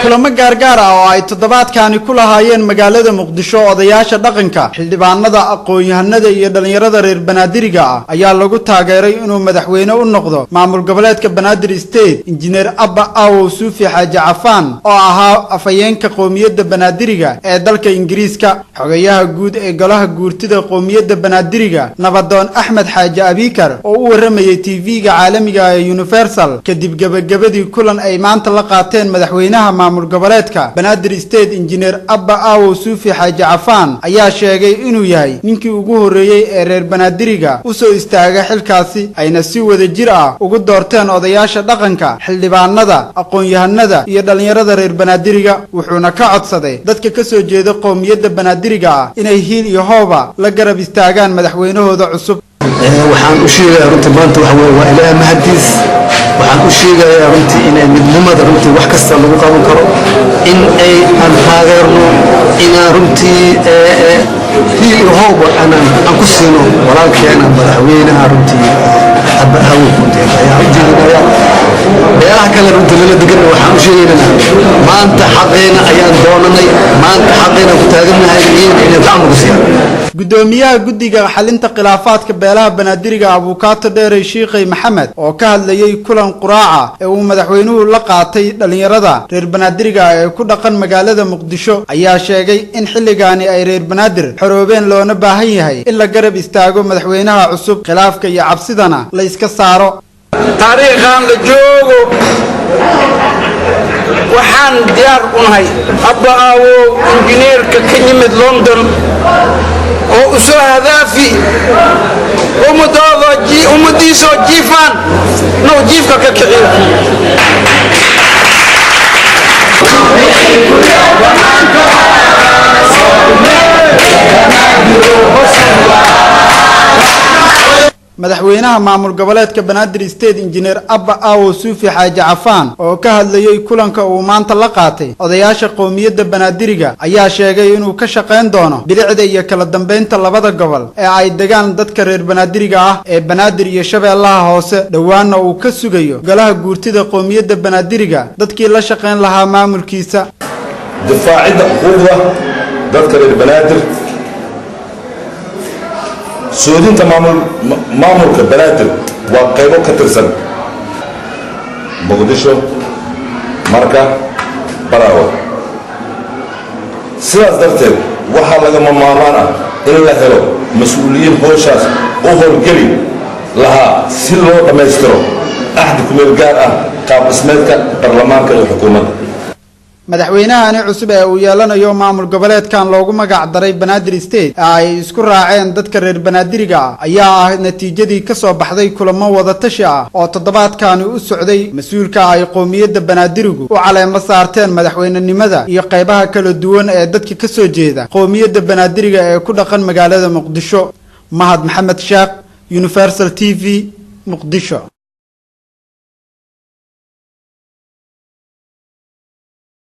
kulamo gaargaar ah oo ay toddobaadkani ku lahaayeen magaalada Muqdisho odayaasha dhaqanka xildhibaanada aqoon-yahanada iyo dhalinyarada reer Banaadiriga ah ayaa lagu taageeray inuu madaxweyne u noqdo maamul goboleedka Banaadir State Engineer Abba Awow Suufi Xaaji Cafaan oo ahaa afayeenka qoomiyadda Banaadiriga ee dalka Ingiriiska xogayaha guud ee golaha guurtida qoomiyadda Banaadiriga Nabadoon Axmed Xaaji Abikar oo u waramayay TV-ga caalamiga ee Universal kadib gabagabadii kulan ay maanta la qaateen madaxweynaha maamul goboleedka Banaadir State Engineer Abba Awow Suufi Xaaji Cafaan ayaa sheegay inuu yahay ninkii ugu horeeyay ee reer Banaadiriga u soo istaagay xilkaasi ayna si wada jir ah ugu doorteen odayaasha dhaqanka xildhibaanada aqoon-yahanada iyo dhalinyarada reer Banaadiriga wuxuuna ka codsaday dadka ka soo jeeda qoomiyadda Banaadiriga inay hiil iyo hooba la garab istaagaan madaxweynahooda cusub waxaan u sheegayaa runtii maanta waxa weeye waa ilaahay mahadiis waxaan u sheegayaa runtii inay midnimada runtii wax kasta lagu qaban karo in ay aan taageerno inaan runtii hiil iyo hooba aan ku siino walaalkeena madaxweynaha runtii Abba Awow ayaan u jeedinayaa beelaha kale runtii lala degan waxaan u sheegaynaa maanta xaqeena ayaan doonanay maanta xaqeena ku taaganahay inay gacan ugu siiyaan gudoomiyaha guddiga xalinta khilaafaadka beelaha Banaadiriga Abukaato Dheere Sheekhay Maxamed oo ka hadlayay kulan quraaca ee uu madaxweynuhu la qaatay dhalinyarada reer Banaadiriga ee ku dhaqan magaalada Muqdisho ayaa sheegay in xilligaani ay reer Banaadir xoroobeen loona baahan yahay in la garab istaago madaxweynaha cusub khilaafka iyo cabsidana la iska saaro taariikhan la joogo waxaan diyaar u nahay Abba Awow injineerka ka yimid London oo u soo hadaafi ummadiisoo jiifaan noo jiifka ka kiciyo madaxweynaha maamul goboleedka Banaadir State Engineer Abba Awow Suufi Xaaji Cafaan oo ka hadlayay kulanka uu maanta la qaatay odayaasha qoomiyadda Banaadiriga ayaa sheegay inuu ka shaqeyn doono bilicda iyo kala dambeynta labada gobol ee ay degaan dadka reer Banaadiriga ah ee Banaadir iyo Shabeellaha Hoose dhawaana uu ka sugayo golaha guurtida qoomiyadda Banaadiriga dadkii la shaqeyn lahaa maamulkiisa difaacida xuquuqda dadka reer Banaadir سودinta maamulka Banaadir waa qaybo ka tirsan Muqdisho marka Baraawe sidaas darteed waxaa lagama maarmaan ah in la helo mas'uuliyiin howshaas u howlgeli lahaa si loo dhammaystiro ahdi ku meel gaar ah qaab dhismeedka baarlamaanka iyo xukuumadda madaxweynahani cusub ee uu yeelanayo maamul goboleedkan loogu magac daray Banaadir State ay isku raaceen dadka reer Banaadiriga ayaa ah natiijadii ka soo baxday kulamo wada tashi ah oo toddobaadkani u socday mas'uulka ay qoomiyadda Banaadirigu u caleemo saarteen madaxweynenimada iyo qaybaha kala duwan ee dadka ka soo jeeda qoomiyadda Banaadiriga ee ku dhaqan magaalada Muqdisho Mahad Maxamed Sheekh Universal TV Muqdisho